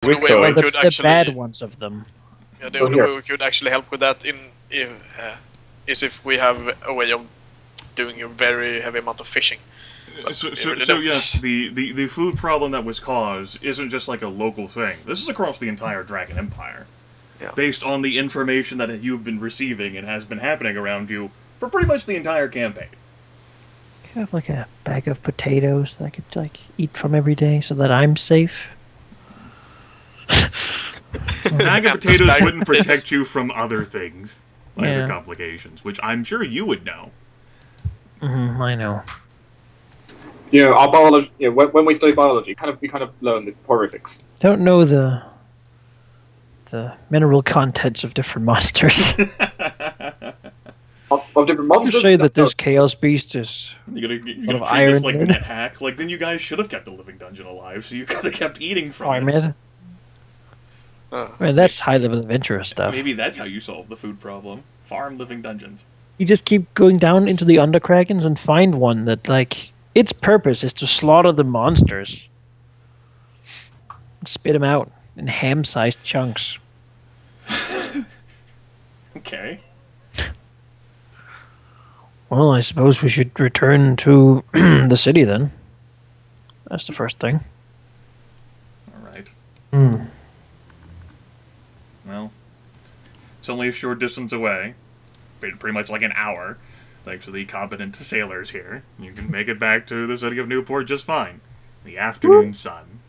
We only way we could. could the actually bad ones of them. yeah, the only way we could actually help with that is if we have a way of doing a very heavy amount of fishing. So don't. yes, the food problem that was caused isn't just like a local thing. This is across the entire Dragon Empire. Yeah. Based on the information that you've been receiving and has been happening around you for pretty much the entire campaign. You have like a bag of potatoes that I could like eat from every day so that I'm safe. A bag of potatoes wouldn't protect you from other things, like Yeah. the complications, which I'm sure you would know. I know. You know, our biology. You know, when we study biology, we kind of learn the horrifics. Don't know the mineral contents of different monsters. Of different You monsters. say that this chaos beast is You're gonna of treat this iron like in it. net hack. Like, then you guys should have kept the living dungeon alive, so you could have kept eating from it. farmed. I mean, that's high level adventurous stuff. Maybe that's how you solve the food problem. Farm living dungeons. You just keep going down into the Underkrakens and find one that, like, its purpose is to slaughter the monsters. Spit them out in ham-sized chunks. Okay. Well, I suppose we should return to the city then. That's the first thing. Alright. Hmm. Well, it's only a short distance away. Pretty much like an hour. Thanks to the competent sailors here. You can make it back to the city of Newport just fine. The afternoon sun.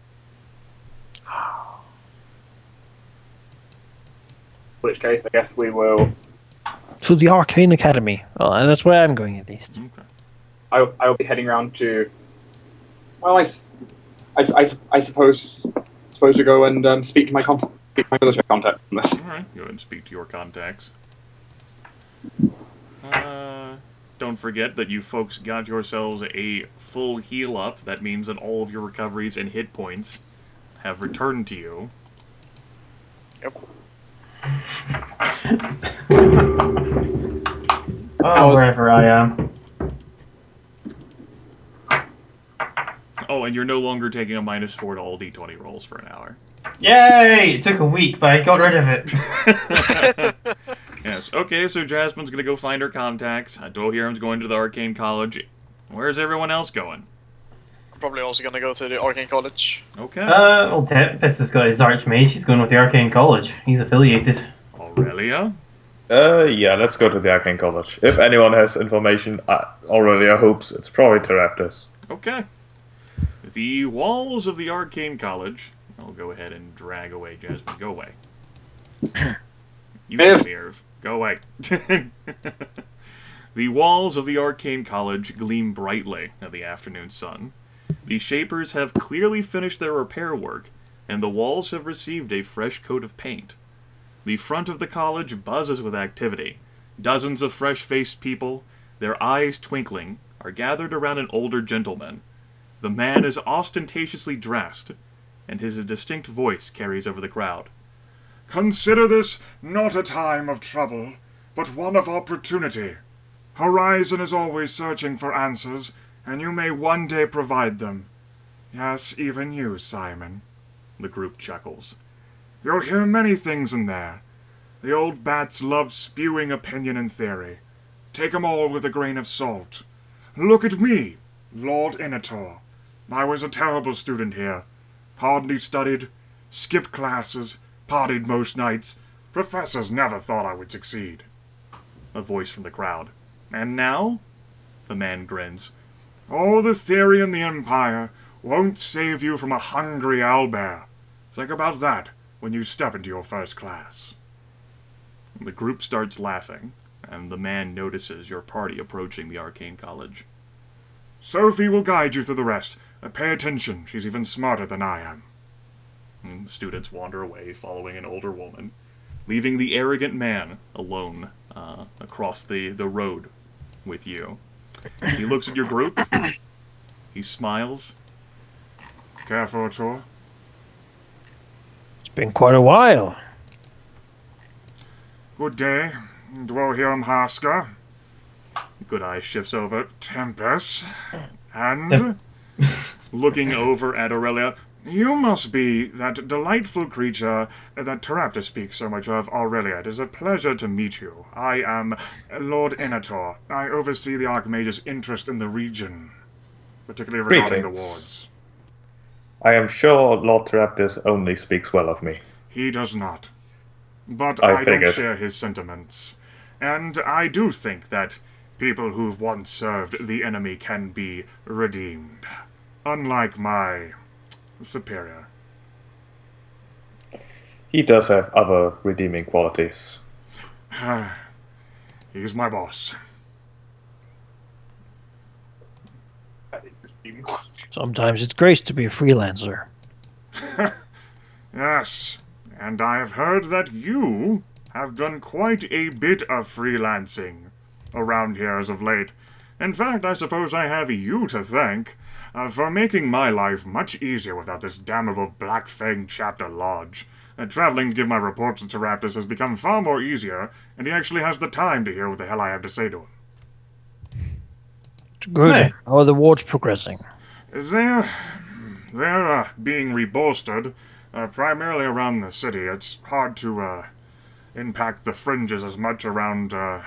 In which case, I guess we will. To the Arcane Academy. Well, that's where I'm going at least. Okay. I'll be heading around to. Well, I suppose to go and speak to my contact, military contact on this. Alright, go ahead and speak to your contacts. Don't forget that you folks got yourselves a full heal up. That means that all of your recoveries and hit points have returned to you. Yep. Oh, wherever I am. Oh, and you're no longer taking a -4 to all d20 rolls for an hour. Yay! It took a week, but I got rid of it. Yes, okay, so Jasmine's gonna go find her contacts. Dwohurim's going to the Arcane College. Where's everyone else going? Probably also gonna go to the Arcane College. Okay. Well, Tempus has got his archmage. He's going with the Arcane College. He's affiliated. Aurelia? Yeah, let's go to the Arcane College. If anyone has information, Aurelia hopes it's probably Teraptus. Okay. The walls of the Arcane College. I'll go ahead and drag away Jasmine. Go away. You too, Mirv. Go away. The walls of the Arcane College gleam brightly in the afternoon sun. The Shapers have clearly finished their repair work, and the walls have received a fresh coat of paint. The front of the college buzzes with activity. Dozens of fresh-faced people, their eyes twinkling, are gathered around an older gentleman. The man is ostentatiously dressed, and his distinct voice carries over the crowd. Consider this not a time of trouble, but one of opportunity. Horizon is always searching for answers, and you may one day provide them. Yes, even you, Simon. The group chuckles. You'll hear many things in there. The old bats love spewing opinion and theory. Take 'em all with a grain of salt. Look at me, Lord Inator. I was a terrible student here. Hardly studied, skipped classes, partied most nights. Professors never thought I would succeed. A voice from the crowd. And now? The man grins. All the theory in the Empire won't save you from a hungry owlbear. Think about that when you step into your first class. The group starts laughing, and the man notices your party approaching the Arcane College. Sophie will guide you through the rest. Pay attention, she's even smarter than I am. And the students wander away, following an older woman, leaving the arrogant man alone across the road with you. He looks at your group. He smiles. Care for a tour? It's been quite a while. Good day. Dwohurim Harsca. Good Eye shifts over. Tempus. And... Looking over at Aurelia. You must be that delightful creature that Tarapta speaks so much of, Aurelia. It is a pleasure to meet you. I am Lord Enator. I oversee the Archmage's interest in the region, particularly regarding the Greetings. wards. I am sure Lord Teraptis only speaks well of me. He does not. But I I don't figured. share his sentiments. And I do think that people who've once served the enemy can be redeemed. Unlike my superior. He does have other redeeming qualities. He's my boss. Sometimes it's grace to be a freelancer. Yes, and I have heard that you have done quite a bit of freelancing around here as of late. In fact, I suppose I have you to thank for making my life much easier without this damnable Black Fang chapter lodge. Traveling to give my reports to Raptus has become far more easier, and he actually has the time to hear what the hell I have to say to him. It's good. Hey. How are the wards progressing? They're being rebolstered, primarily around the city. It's hard to impact the fringes as much around the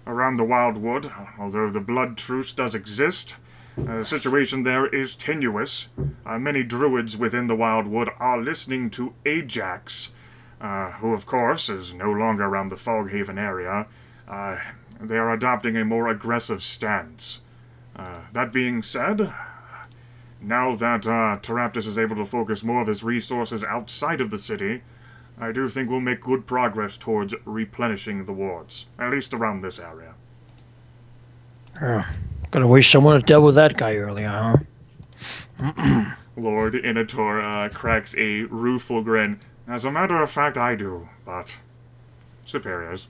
Wildwood, although the blood truce does exist. The situation there is tenuous. Many druids within the Wildwood are listening to Ajax, who of course is no longer around the Foghaven area. They are adopting a more aggressive stance. That being said, now that Taraptus is able to focus more of his resources outside of the city, I do think we'll make good progress towards replenishing the wards, at least around this area. Gotta wish someone had dealt with that guy earlier, huh? Lord Inator cracks a rueful grin. As a matter of fact, I do, but superiors.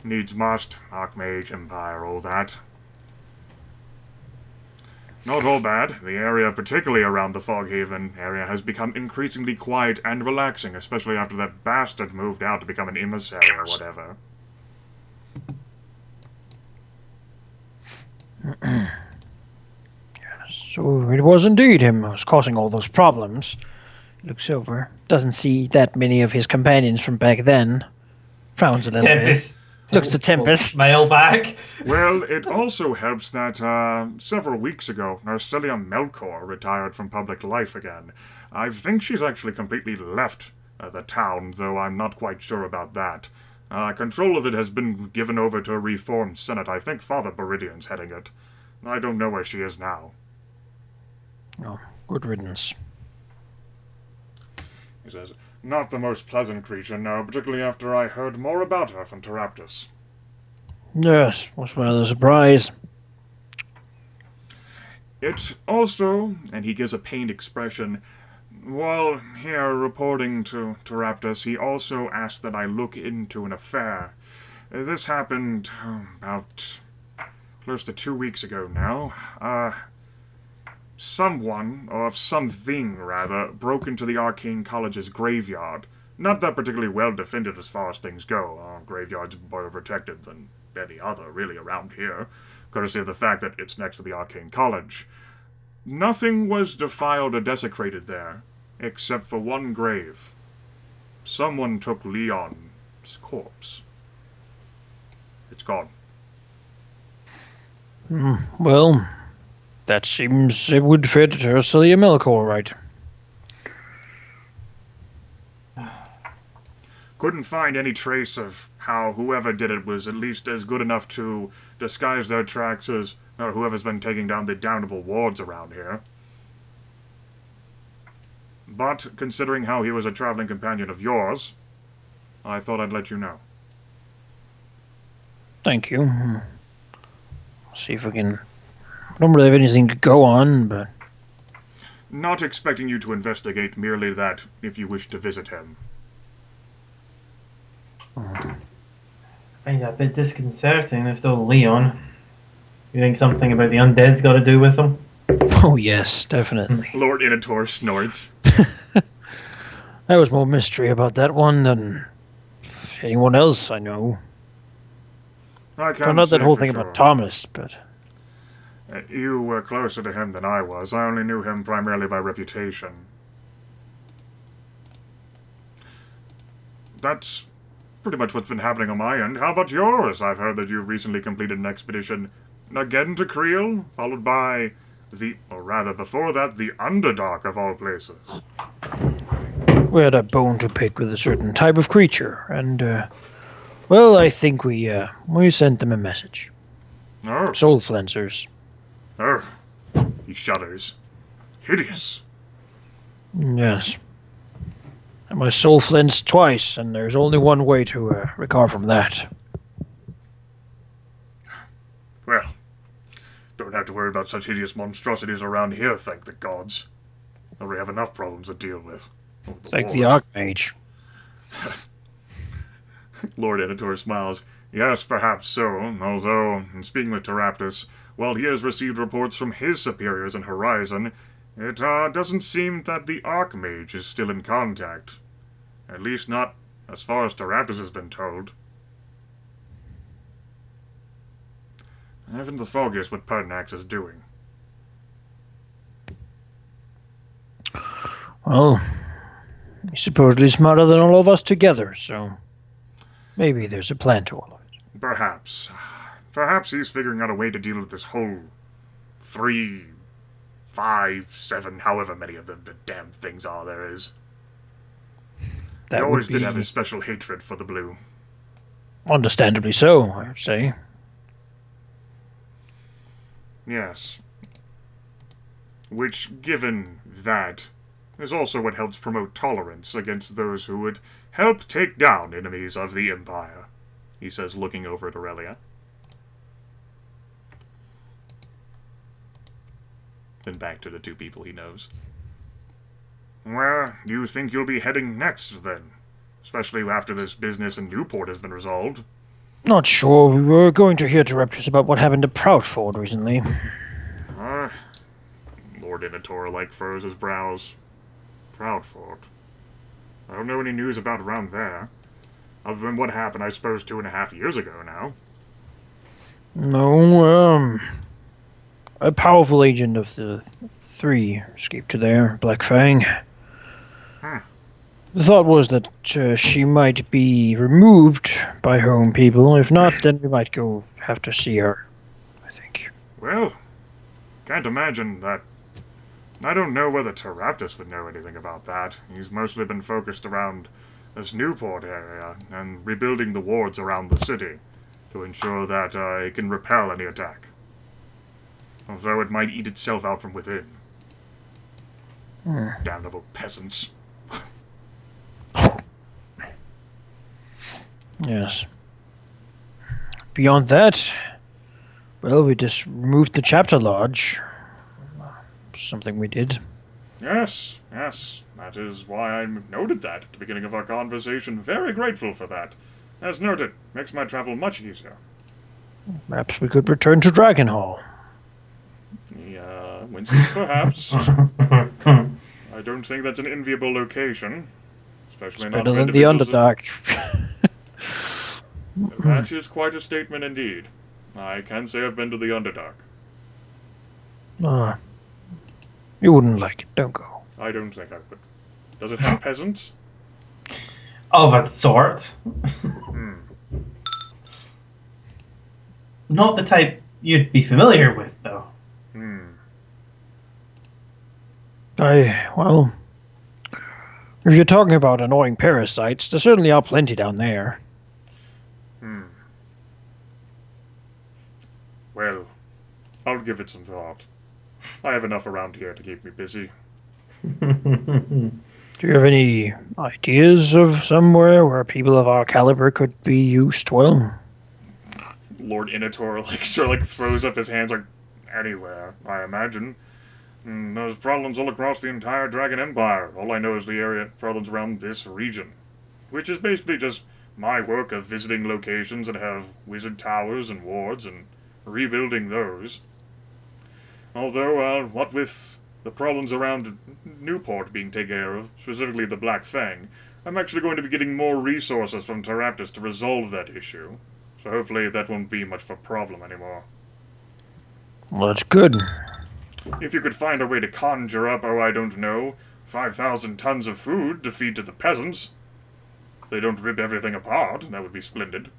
Needs must, Archmage, Empire, all that. Not all bad. The area, particularly around the Foghaven area, has become increasingly quiet and relaxing, especially after that bastard moved out to become an emissary or whatever. So it was indeed him who was causing all those problems. Looks over, doesn't see that many of his companions from back then. Frowns a little bit. Tempus. Looks to Tempus. Mailbag. Well, it also helps that several weeks ago, Aurelia Melkor retired from public life again. I think she's actually completely left the town, though I'm not quite sure about that. Control of it has been given over to a reformed senate. I think Father Beridian's heading it. I don't know where she is now. Oh, good riddance. He says, not the most pleasant creature, no, particularly after I heard more about her from Taraptus. Yes, was rather a surprise. It also, and he gives a pained expression, while here reporting to Taraptus, he also asked that I look into an affair. This happened about close to 2 weeks ago now. Someone, or something rather, broke into the Arcane College's graveyard. Not that particularly well defended as far as things go. Our graveyard's better protected than any other, really, around here, courtesy of the fact that it's next to the Arcane College. Nothing was defiled or desecrated there, except for one grave. Someone took Leon's corpse. It's gone. Well, that seems it would fit Aurelia Melkor, right? Couldn't find any trace of how whoever did it was at least as good enough to disguise their tracks as whoever's been taking down the damnable wards around here. But, considering how he was a traveling companion of yours, I thought I'd let you know. Thank you. See if we can... I don't really have anything to go on, but... Not expecting you to investigate, merely that if you wish to visit him. I find that a bit disconcerting if though Leon. You think something about the undead's got to do with them? Oh yes, definitely. Lord Inator snorts. There was more mystery about that one than anyone else I know. I Well, can't not say that whole for thing sure. about Thomas, but... You were closer to him than I was. I only knew him primarily by reputation. That's pretty much what's been happening on my end. How about yours? I've heard that you've recently completed an expedition again to Creel, followed by or rather before that, the Underdark of all places. We had a bone to pick with a certain type of creature, and, well, I think we sent them a message. Oh. Soul flensers. Oh. He shudders. Hideous. Yes. And my soul flensed twice, and there's only one way to recover from that. Well, don't have to worry about such hideous monstrosities around here, thank the gods. Already have enough problems to deal with. Thank the Archmage. Lord Editor smiles. Yes, perhaps so, although, in speaking with Teraptus, while he has received reports from his superiors in Horizon, it doesn't seem that the Archmage is still in contact. At least not as far as Teraptus has been told. I haven't the foggiest what Pertinax is doing. Well, he's supposedly smarter than all of us together, so maybe there's a plan to all of it. Perhaps. Perhaps he's figuring out a way to deal with this whole 3, 5, 7, however many of them the damn things are there is. He always did have his special hatred for the blue. Understandably so, I would say. Yes. Which, given that, is also what helps promote tolerance against those who would help take down enemies of the Empire, he says, looking over at Aurelia. Then back to the two people he knows. Where do you think you'll be heading next, then? Especially after this business in Newport has been resolved. Not sure. We were going to hear directives about what happened to Proudford recently. Lord Initor furrows his brows. Proudford. I don't know any news about around there. Other than what happened, I suppose, 2.5 years ago now. No, a powerful agent of the Three escaped to there, Black Fang. The thought was that she might be removed by her own people. If not, then we might go have to see her, I think. Well, can't imagine that. I don't know whether Teraptus would know anything about that. He's mostly been focused around this Newport area and rebuilding the wards around the city to ensure that it can repel any attack. Although it might eat itself out from within. Damnable peasants. Yes. Beyond that, well, we just removed the chapter lodge. Something we did. Yes, yes. That is why I noted that at the beginning of our conversation. Very grateful for that. As noted, makes my travel much easier. Perhaps we could return to Dragonhall. Yeah, Winston's perhaps. I don't think that's an enviable location. Especially not Better for than the individuals Underdark. That is quite a statement indeed. I can say I've been to the Underdark. You wouldn't like it. Don't go. I don't think I would. Does it have peasants? Of a sort. Not the type you'd be familiar with, though. Well, if you're talking about annoying parasites, there certainly are plenty down there. Well, I'll give it some thought. I have enough around here to keep me busy. Do you have any ideas of somewhere where people of our caliber could be used well? Lord Initor throws up his hands anywhere, I imagine. There's problems all across the entire Dragon Empire. All I know is the area problems around this region. Which is basically just my work of visiting locations that have wizard towers and wards and rebuilding those. Although, what with the problems around Newport being taken care of, specifically the Black Fang, I'm actually going to be getting more resources from Teraptus to resolve that issue. So hopefully that won't be much of a problem anymore. Well, that's good. If you could find a way to conjure up, I don't know, 5,000 tons of food to feed to the peasants. They don't rip everything apart. That would be splendid.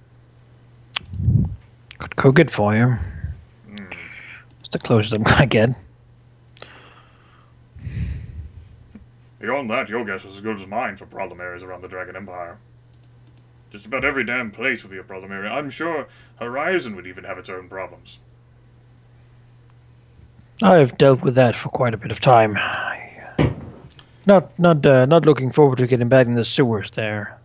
Could cook it for you. It's the closest I'm gonna get. Beyond that, your guess is as good as mine for problem areas around the Dragon Empire. Just about every damn place would be a problem area. I'm sure Horizon would even have its own problems. I've dealt with that for quite a bit of time. Not looking forward to getting back in the sewers there.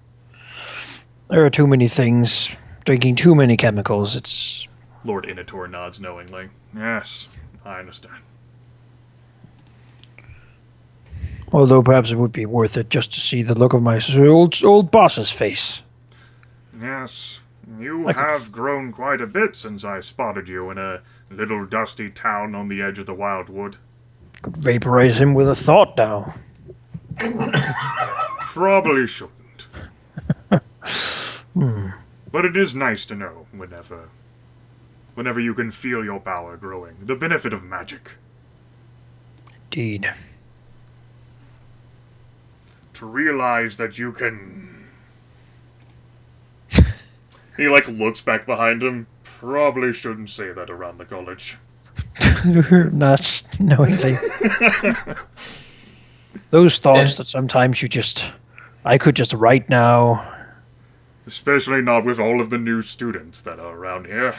There are too many things. Drinking too many chemicals. It's... Lord Inator nods knowingly. Yes, I understand. Although perhaps it would be worth it just to see the look of my old boss's face. Yes, you have grown quite a bit since I spotted you in a little dusty town on the edge of the Wildwood. Could vaporize him with a thought now. Probably shouldn't. But it is nice to know whenever you can feel your power growing. The benefit of magic. Indeed. To realize that you can... He, looks back behind him. Probably shouldn't say that around the college. Not knowingly. Those thoughts that sometimes I could just write now. Especially not with all of the new students that are around here.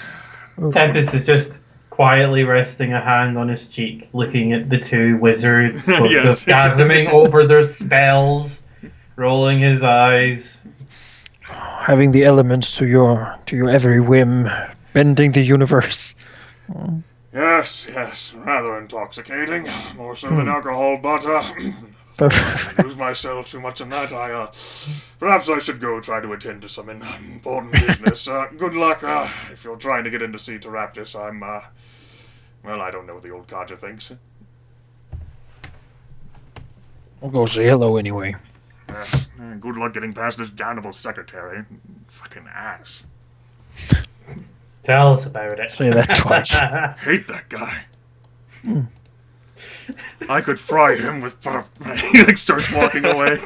Tempus is just quietly resting a hand on his cheek, looking at the two wizards, both Yes. gasming over their spells, rolling his eyes. Having the elements to your every whim, bending the universe. Yes, rather intoxicating. More so than alcohol, but, lose myself too much in that. Perhaps I should go try to attend to some important business. Good luck, if you're trying to get in to see Teraptis. Well, I don't know what the old codger thinks. I'll go say hello anyway. Good luck getting past this damnable secretary. Fucking ass. Tell us about it. Say that twice. Hate that guy. I could fry him with butter. He starts walking away.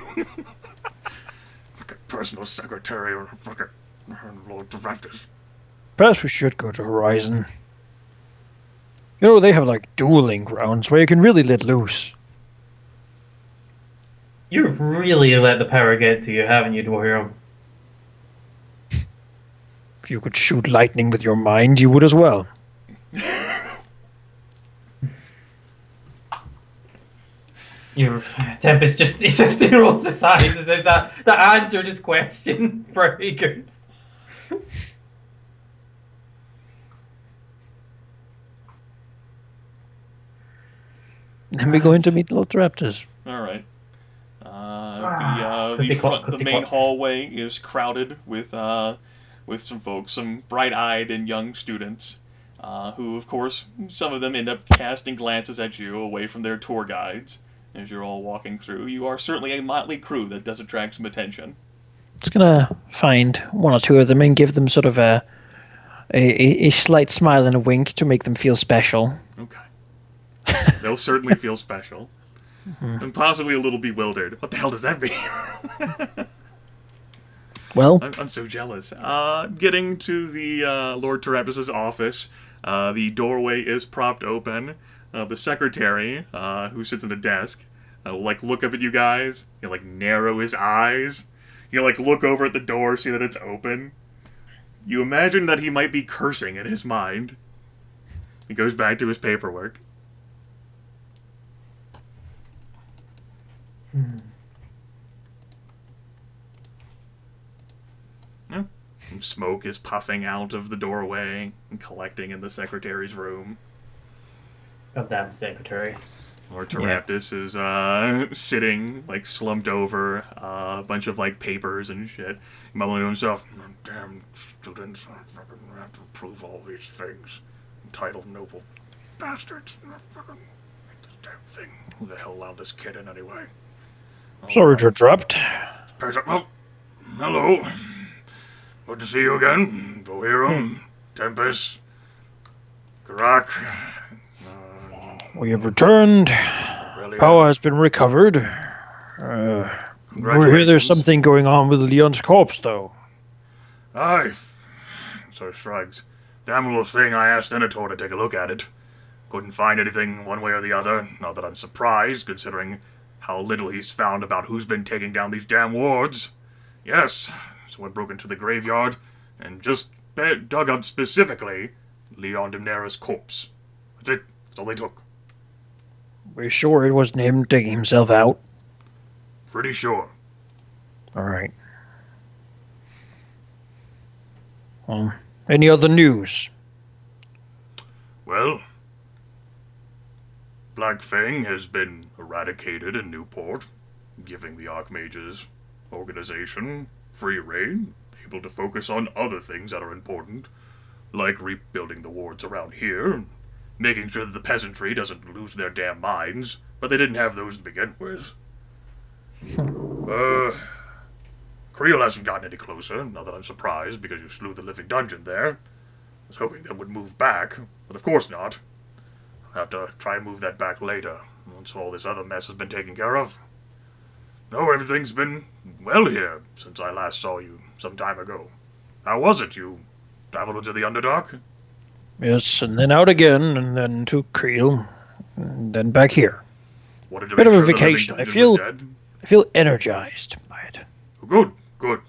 Fucking personal secretary or fucking Lord Directors. Perhaps we should go to Horizon. You know, they have dueling grounds where you can really let loose. You've really let the power get to you, haven't you, Dwohurim? If you could shoot lightning with your mind, you would as well. Tempest just rolls his eyes as if that answered his question. Very good. Then we go in to meet Lord Raptors. All right. Could The be main caught. hallway is crowded with some folks, some bright-eyed and young students, who, of course, some of them end up casting glances at you away from their tour guides as you're all walking through. You are certainly a motley crew that does attract some attention. Just gonna find one or two of them and give them sort of a slight smile and a wink to make them feel special. Okay. They'll certainly feel special. And possibly a little bewildered. What the hell does that mean? Well, I'm so jealous. Getting to the Lord Teraptis' office, the doorway is propped open. The secretary, who sits at the desk, will look up at you guys. He'll narrow his eyes. He'll look over at the door, see that it's open. You imagine that he might be cursing in his mind. He goes back to his paperwork. Yeah. Some smoke is puffing out of the doorway and collecting in the secretary's room. Goddamn secretary. Lord Teraptis is sitting, slumped over a bunch of, papers and shit, mumbling to himself, "Damn students, I fucking have to prove all these things. Entitled noble bastards. Fucking make this damn thing. Who the hell allowed this kid in anyway?" sorry to interrupt. Oh, hello. Good to see you again. Dwohurim, Tempus, Geráck. We have returned. Really, Power has been recovered. We hear congratulations. there's something going on with Leon's corpse, though. Aye. So shrugs. Damn little thing, I asked Enator to take a look at it. Couldn't find anything one way or the other. Not that I'm surprised, considering how little he's found about who's been taking down these damn wards. Yes, someone broke into the graveyard and just dug up specifically Leon Demnera's corpse. That's it. That's all they took. We're sure it wasn't him digging himself out. Pretty sure. All right. Any other news? Well, Black Fang has been eradicated in Newport, giving the Archmage's organization free reign, able to focus on other things that are important, like rebuilding the wards around here, making sure that the peasantry doesn't lose their damn minds, but they didn't have those to begin with. Creel hasn't gotten any closer, not that I'm surprised, because you slew the living dungeon there. I was hoping that would move back, but of course not. I'll have to try and move that back later, once all this other mess has been taken care of. No, everything's been well here since I last saw you some time ago. How was it? You traveled into the Underdark? Yes, and then out again, and then to Creel, and then back here. Wanted to Bit make of a sure the living vacation. I dungeon was dead? feel energized by it. Good, good.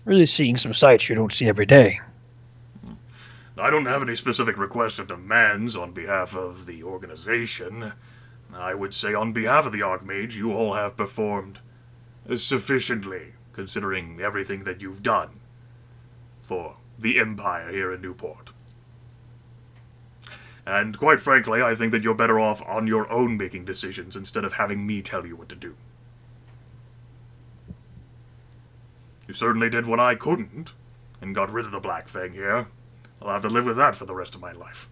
Really seeing some sights you don't see every day. I don't have any specific requests or demands on behalf of the organization. I would say on behalf of the Archmage, you all have performed sufficiently, considering everything that you've done for the Empire here in Newport. And quite frankly, I think that you're better off on your own making decisions instead of having me tell you what to do. You certainly did what I couldn't, and got rid of the Black Fang here. I'll have to live with that for the rest of my life.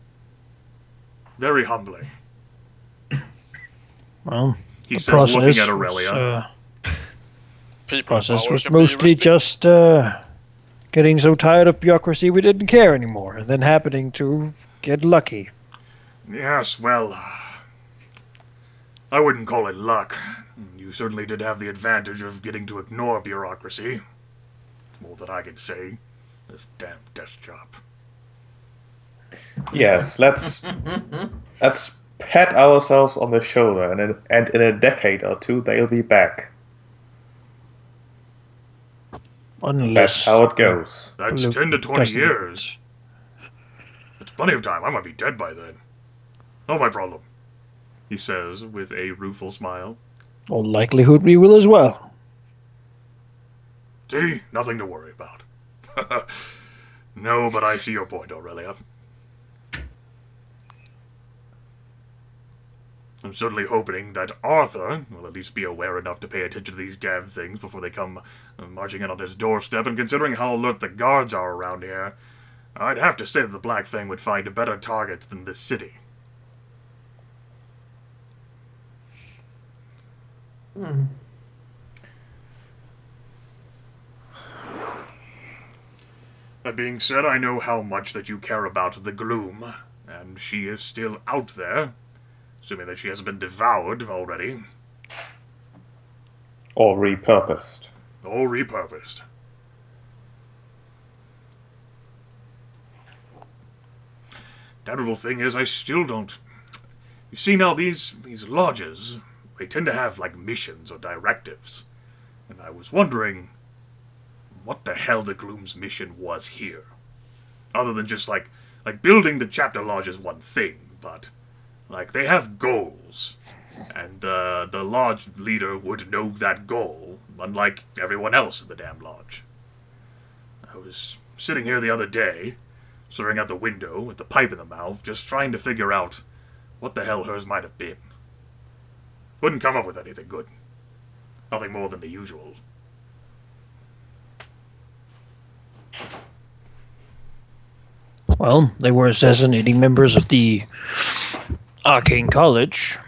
Very humbling. Well, He the says, looking at process Aurelia. People process power was can be mostly USB. just getting so tired of bureaucracy we didn't care anymore, and then happening to get lucky. Yes, well, I wouldn't call it luck. You certainly did have the advantage of getting to ignore bureaucracy. That's more than I can say. This damn desk job. Yes, let's pat ourselves on the shoulder, and in a decade or two they'll be back. Unless That's how it goes. That's Luke 10 to 20 doesn't- years. It's plenty of time. I might be dead by then. Not my problem, he says with a rueful smile. All likelihood we will as well. See? Nothing to worry about. No, but I see your point, Aurelia. I'm certainly hoping that Arthur will at least be aware enough to pay attention to these damn things before they come marching in on his doorstep, and considering how alert the guards are around here, I'd have to say that the Black Fang would find better targets than this city. That being said, I know how much that you care about the Gloom, and she is still out there, assuming that she hasn't been devoured already. Or repurposed. Or repurposed. That little thing is, I still don't... You see now, these lodges, they tend to have, like, missions or directives. And I was wondering what the hell the Gloom's mission was here. Other than just, like building the chapter lodge is one thing, but, like, they have goals. And the lodge leader would know that goal, unlike everyone else in the damn lodge. I was sitting here the other day, staring out the window with the pipe in the mouth, just trying to figure out what the hell hers might have been. Couldn't come up with anything good. Nothing more than the usual. Well, they were assassinating members of the Arcane College.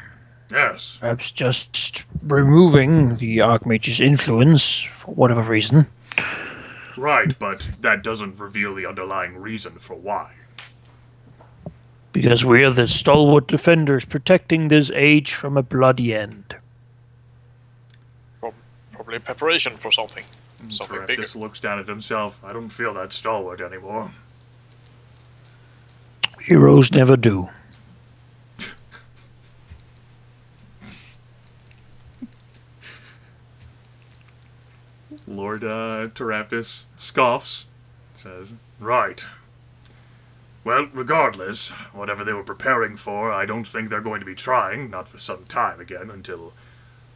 Yes. Perhaps just removing the Archmage's influence for whatever reason. Right, but that doesn't reveal the underlying reason for why. Because we are the stalwart defenders protecting this age from a bloody end. Probably preparation for something. Something bigger. Just looks down at himself. I don't feel that stalwart anymore. Heroes never do. Lord Teraptus scoffs, says, "Right. Well, regardless, whatever they were preparing for, I don't think they're going to be trying, not for some time again, until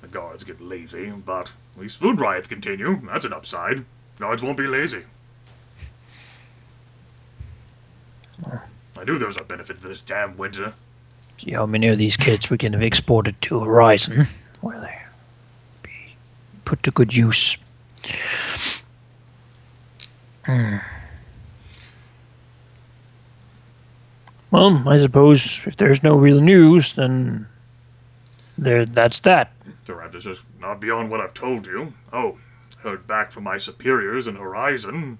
the guards get lazy, but at least food riots continue. That's an upside. Guards won't be lazy. I knew there was a benefit to this damn winter. See how many of these kids we can have exported to Horizon, where they be put to good use. Well, I suppose if there's no real news, then that's that. Teraptus says, not beyond what I've told you. Oh, heard back from my superiors in Horizon.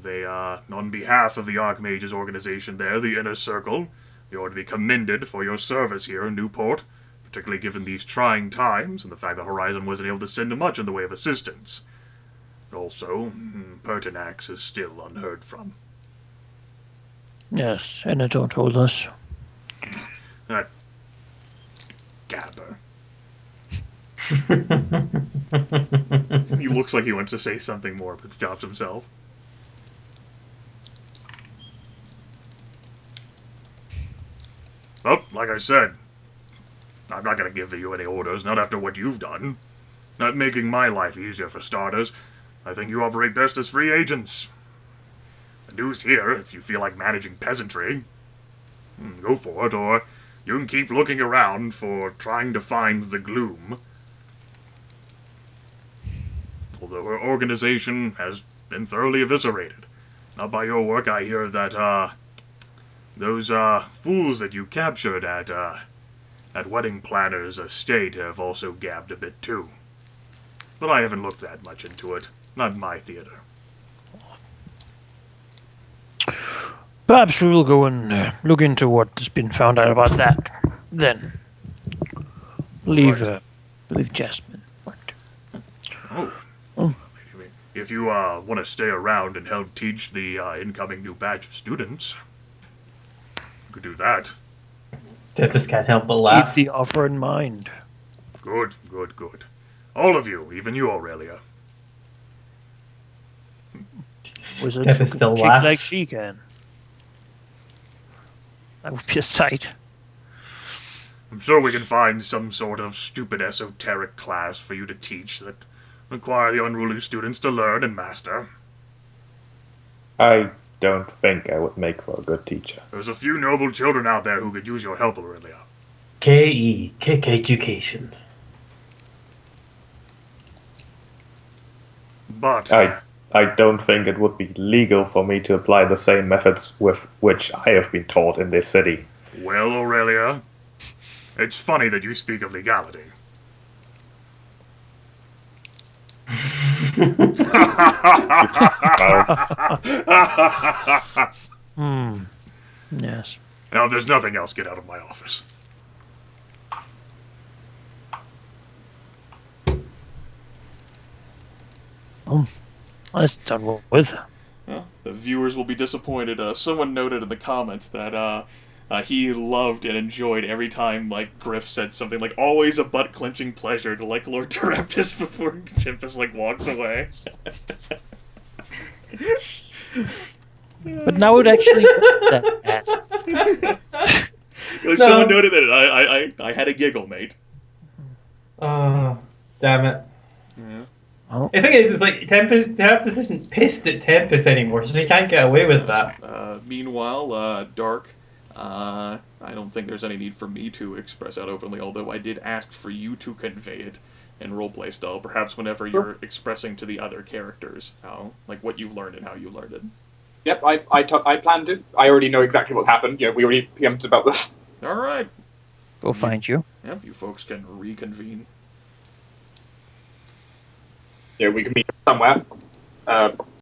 They, on behalf of the Archmage's organization there, the Inner Circle, you ought to be commended for your service here in Newport, particularly given these trying times and the fact that Horizon wasn't able to send much in the way of assistance. Also, Pertinax is still unheard from. Yes, Senator told us. That gabber. He looks like he wants to say something more, but stops himself. Well, like I said, I'm not going to give you any orders, not after what you've done. Not making my life easier for starters. I think you operate best as free agents. The news here, if you feel like managing peasantry, go for it, or you can keep looking around for trying to find the gloom. Although her organization has been thoroughly eviscerated. Not by your work, I hear that, those, fools that you captured at Wedding Planner's estate have also gabbed a bit too. But I haven't looked that much into it. Not my theater. Perhaps we will go and look into what has been found out about that. Then, leave Jasmine. If you want to stay around and help teach the incoming new batch of students, you could do that. Tempus can't help but laugh. Keep the offer in mind. Good, good, good. All of you, even you, Aurelia. Wizards Tempus who still can kick laughs. like she can. That would be a sight. I'm sure we can find some sort of stupid esoteric class for you to teach that require the unruly students to learn and master. I don't think I would make for a good teacher. There's a few noble children out there who could use your help, Aurelia. KE, kick education. But I don't think it would be legal for me to apply the same methods with which I have been taught in this city. well, Aurelia, it's funny that you speak of legality. Yes. Now, if there's nothing else, get out of my office. That's done with. Well, the viewers will be disappointed. Someone noted in the comments that he loved and enjoyed every time like Gryph said something like "always a butt-clenching pleasure" to like Lord Teraptus before Tempus like walks away. But now it actually wasn't that bad. Someone noted that I had a giggle, mate. Oh, damn it. Yeah. Oh. The thing is, it's like Tempus isn't pissed at Tempus anymore, so he can't get away with that. Meanwhile, Dark, I don't think there's any need for me to express out openly, although I did ask for you to convey it in roleplay style, perhaps whenever you're expressing to the other characters how, like, what you've learned and how you learned it. Yep, I planned it. I already know exactly what's happened. Yeah, we already PM'd about this. Alright. Go find you. Yep, you folks can reconvene. Yeah, we can meet somewhere.